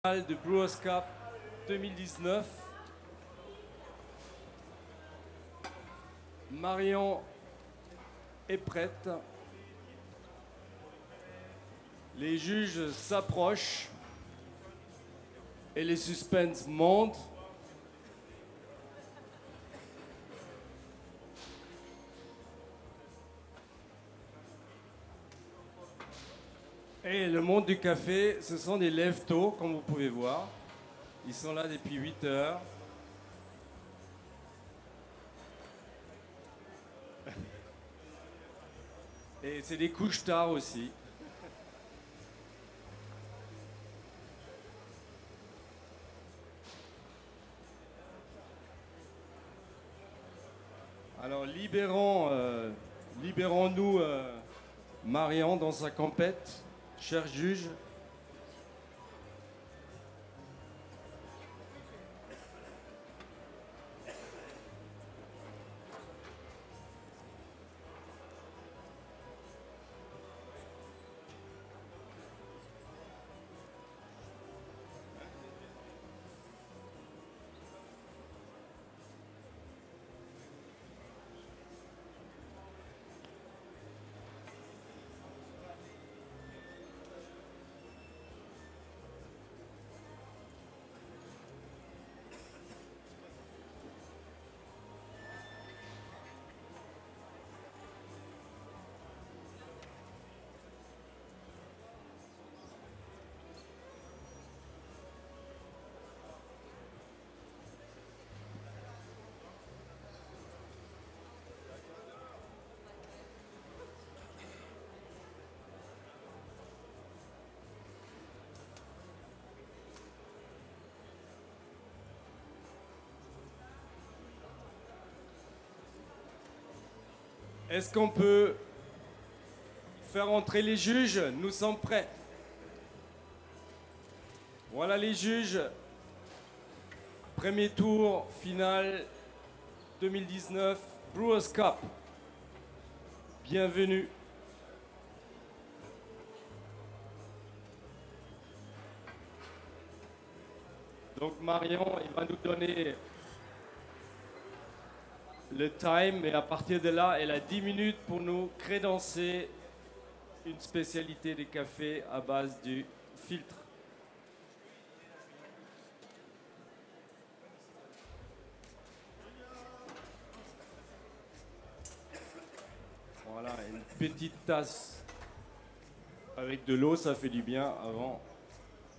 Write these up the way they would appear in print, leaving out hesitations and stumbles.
De Brewers Cup 2019. Marion est prête. Les juges s'approchent et les suspens montent. Et le monde du café, ce sont des lève-tôt, comme vous pouvez voir. Ils sont là depuis 8 heures. Et c'est des couches tard aussi. Alors libérons-nous Marion dans sa compète. Cher juge, est-ce qu'on peut faire entrer les juges? Nous sommes prêts. Voilà les juges. Premier tour, finale 2019, Brewers Cup. Bienvenue. Donc Marion, il va nous donner le time et à partir de là, elle a 10 minutes pour nous crédencer une spécialité des cafés à base du filtre. Voilà, une petite tasse avec de l'eau, ça fait du bien avant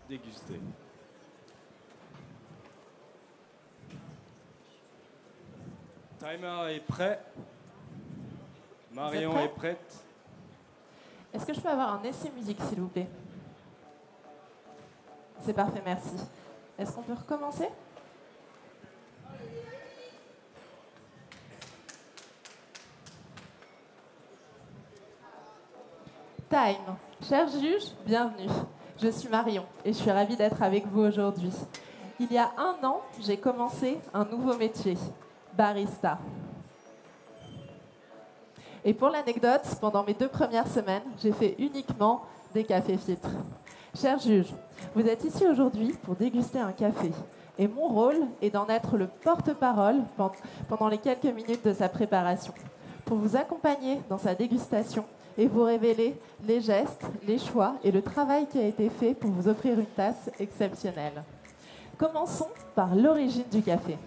de déguster. Timer est prêt. Marion est prête. Est-ce que je peux avoir un essai musique, s'il vous plaît? C'est parfait, merci. Est-ce qu'on peut recommencer? Time. Chers juges, bienvenue. Je suis Marion et je suis ravie d'être avec vous aujourd'hui. Il y a un an, j'ai commencé un nouveau métier, barista. Et pour l'anecdote, pendant mes 2 premières semaines, j'ai fait uniquement des cafés filtres. Chers juges, vous êtes ici aujourd'hui pour déguster un café. Et mon rôle est d'en être le porte-parole pendant les quelques minutes de sa préparation, pour vous accompagner dans sa dégustation et vous révéler les gestes, les choix et le travail qui a été fait pour vous offrir une tasse exceptionnelle. Commençons par l'origine du café.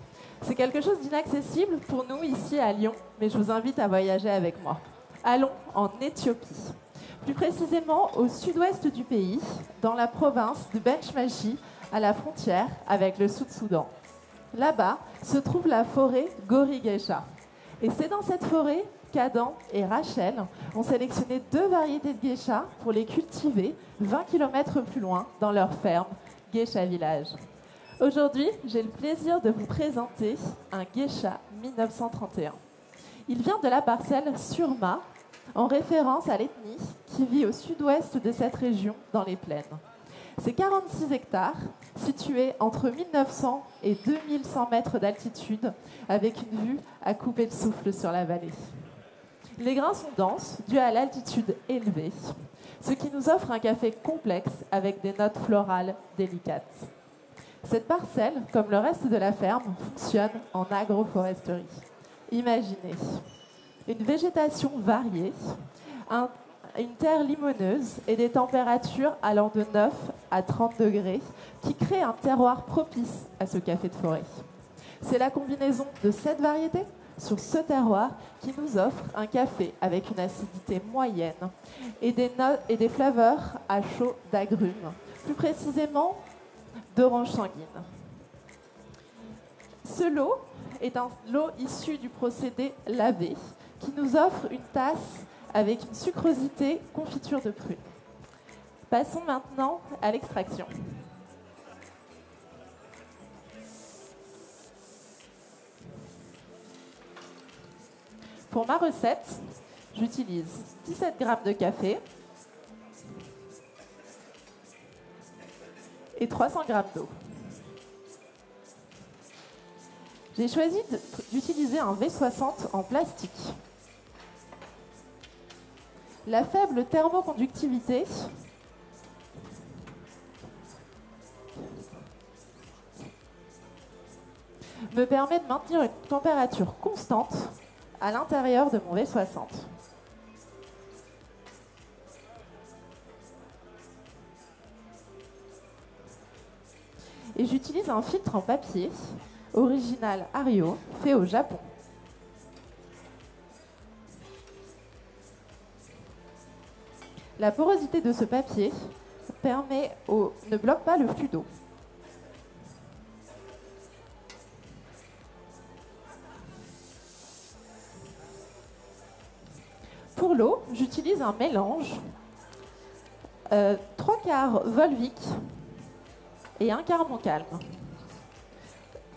C'est quelque chose d'inaccessible pour nous ici à Lyon, mais je vous invite à voyager avec moi. Allons en Éthiopie, plus précisément au sud-ouest du pays, dans la province de Benchmachi, à la frontière avec le Sud-Soudan. Là-bas se trouve la forêt Gori Geisha. Et c'est dans cette forêt qu'Adam et Rachel ont sélectionné 2 variétés de geisha pour les cultiver 20 km plus loin dans leur ferme Geisha Village. Aujourd'hui, j'ai le plaisir de vous présenter un geisha 1931. Il vient de la parcelle Surma, en référence à l'ethnie qui vit au sud-ouest de cette région dans les plaines. C'est 46 hectares, situés entre 1900 et 2100 mètres d'altitude, avec une vue à couper le souffle sur la vallée. Les grains sont denses, dus à l'altitude élevée. ce qui nous offre un café complexe avec des notes florales délicates. Cette parcelle, comme le reste de la ferme, fonctionne en agroforesterie. Imaginez une végétation variée, une terre limoneuse et des températures allant de 9 à 30 degrés qui créent un terroir propice à ce café de forêt. C'est la combinaison de cette variété sur ce terroir qui nous offre un café avec une acidité moyenne et des flaveurs à chaud d'agrumes, plus précisément d'orange sanguine. Ce lot est un lot issu du procédé lavé qui nous offre une tasse avec une sucrosité confiture de prune. Passons maintenant à l'extraction. Pour ma recette, j'utilise 17 g de café et 300 g d'eau. J'ai choisi d'utiliser un V60 en plastique. La faible thermoconductivité me permet de maintenir une température constante à l'intérieur de mon V60. Et j'utilise un filtre en papier original Ario, fait au Japon. La porosité de ce papier ne bloque pas le flux d'eau. Pour l'eau, j'utilise un mélange 3/4 Volvic et 1/4 Montcalm.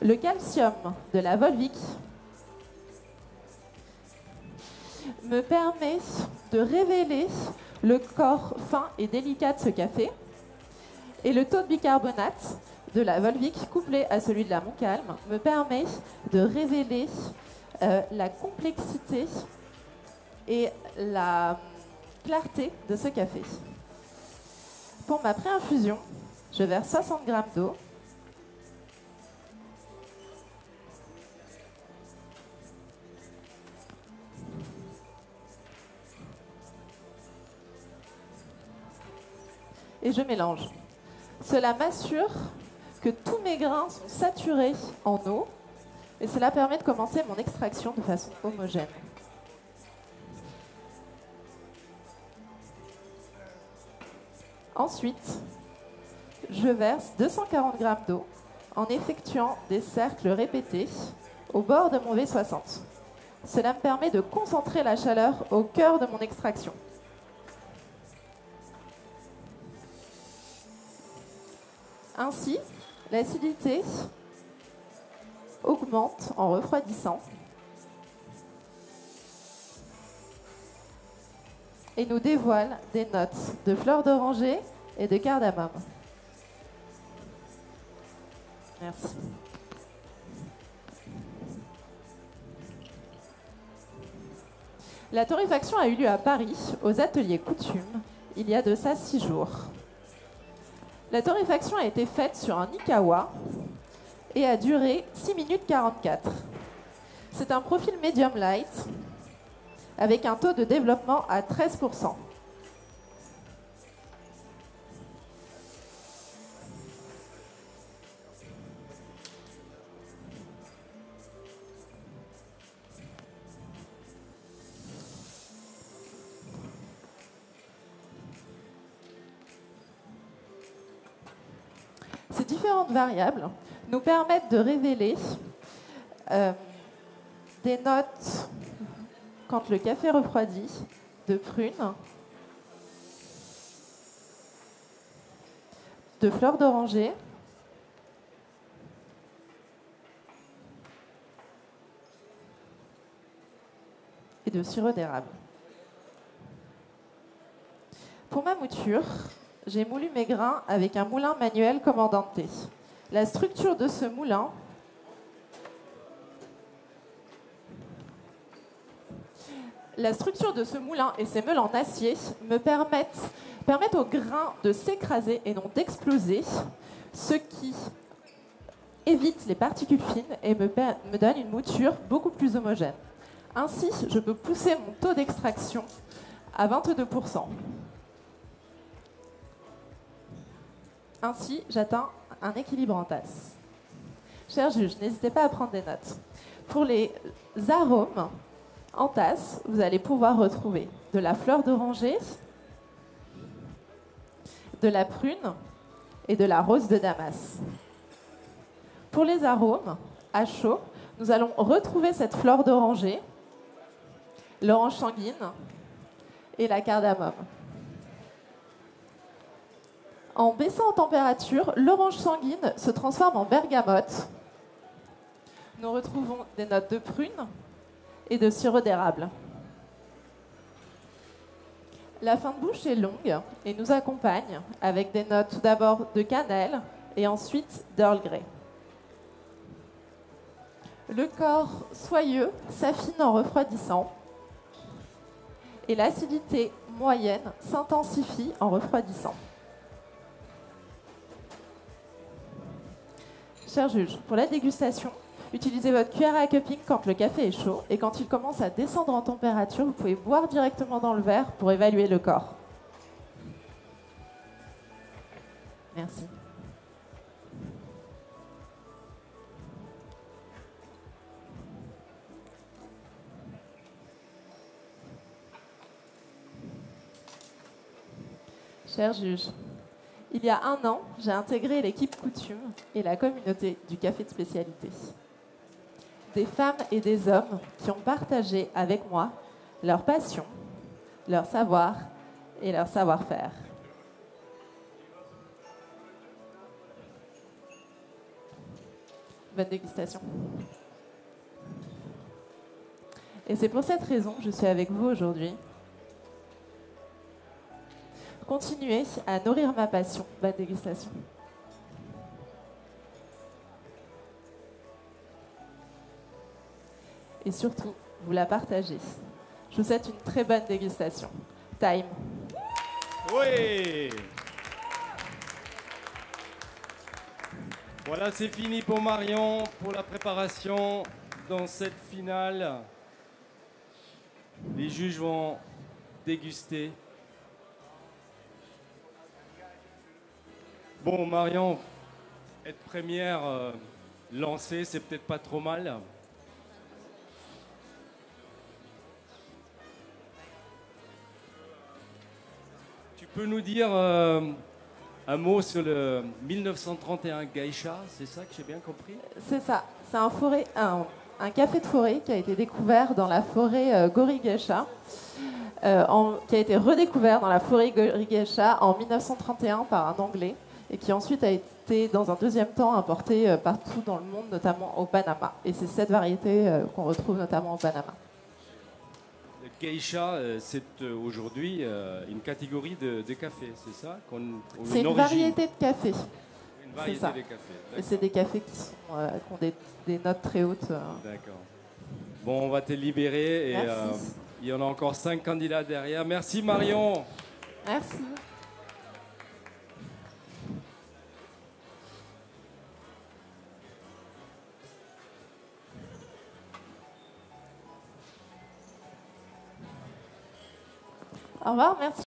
Le calcium de la Volvic me permet de révéler le corps fin et délicat de ce café, et le taux de bicarbonate de la Volvic couplé à celui de la Montcalm me permet de révéler la complexité et la clarté de ce café. Pour ma pré-infusion, je verse 60 g d'eau, et je mélange. Cela m'assure que tous mes grains sont saturés en eau et cela permet de commencer mon extraction de façon homogène. Ensuite, je verse 240 g d'eau en effectuant des cercles répétés au bord de mon V60. Cela me permet de concentrer la chaleur au cœur de mon extraction. Ainsi, l'acidité augmente en refroidissant et nous dévoile des notes de fleurs d'oranger et de cardamome. Merci. La torréfaction a eu lieu à Paris, aux ateliers Coutume, il y a de ça 6 jours. La torréfaction a été faite sur un Ikawa et a duré 6 minutes 44. C'est un profil medium light avec un taux de développement à 13%. Ces différentes variables nous permettent de révéler des notes, quand le café refroidit, de prune, de fleurs d'oranger, et de sirop d'érable. Pour ma mouture, j'ai moulu mes grains avec un moulin manuel Comandante. La structure de ce moulin La structure de ce moulin et ses meules en acier permettent au grain de s'écraser et non d'exploser, ce qui évite les particules fines et me donne une mouture beaucoup plus homogène. Ainsi, je peux pousser mon taux d'extraction à 22%. Ainsi, j'atteins un équilibre en tasse. Chers juges, n'hésitez pas à prendre des notes. Pour les arômes, en tasse, vous allez pouvoir retrouver de la fleur d'oranger, de la prune et de la rose de Damas. Pour les arômes, à chaud, nous allons retrouver cette fleur d'oranger, l'orange sanguine et la cardamome. En baissant en température, l'orange sanguine se transforme en bergamote. Nous retrouvons des notes de prune et de sirop d'érable. La fin de bouche est longue et nous accompagne avec des notes tout d'abord de cannelle et ensuite d'Earl Grey. Le corps soyeux s'affine en refroidissant et l'acidité moyenne s'intensifie en refroidissant. Chers juges, pour la dégustation, utilisez votre cuillère à cupping quand le café est chaud et quand il commence à descendre en température, vous pouvez boire directement dans le verre pour évaluer le corps. Merci. Chers juges, il y a un an, j'ai intégré l'équipe Coutume et la communauté du café de spécialité. Des femmes et des hommes qui ont partagé avec moi leur passion, leur savoir et leur savoir-faire. Bonne dégustation. Et c'est pour cette raison que je suis avec vous aujourd'hui. Continuez à nourrir ma passion. Bonne dégustation. Et surtout, vous la partagez. Je vous souhaite une très bonne dégustation. Time. Oui. Voilà, c'est fini pour Marion, pour la préparation dans cette finale. Les juges vont déguster. Bon, Marion, être première lancée, c'est peut-être pas trop mal. Tu peux nous dire un mot sur le 1931 Geisha, c'est ça que j'ai bien compris? C'est ça, c'est un café de forêt qui a été découvert dans la forêt Gori Geisha, qui a été redécouvert dans la forêt Gori Geisha en 1931 par un Anglais et qui ensuite a été dans un deuxième temps importé partout dans le monde, notamment au Panama. Et c'est cette variété qu'on retrouve notamment au Panama. Le Geisha, c'est aujourd'hui une catégorie de café, c'est ça? C'est une variété de café. Une variété de café. Et c'est des cafés qui ont des notes très hautes. D'accord. Bon, on va te libérer et il y en a encore 5 candidats derrière. Merci Marion. Merci. Au revoir, merci.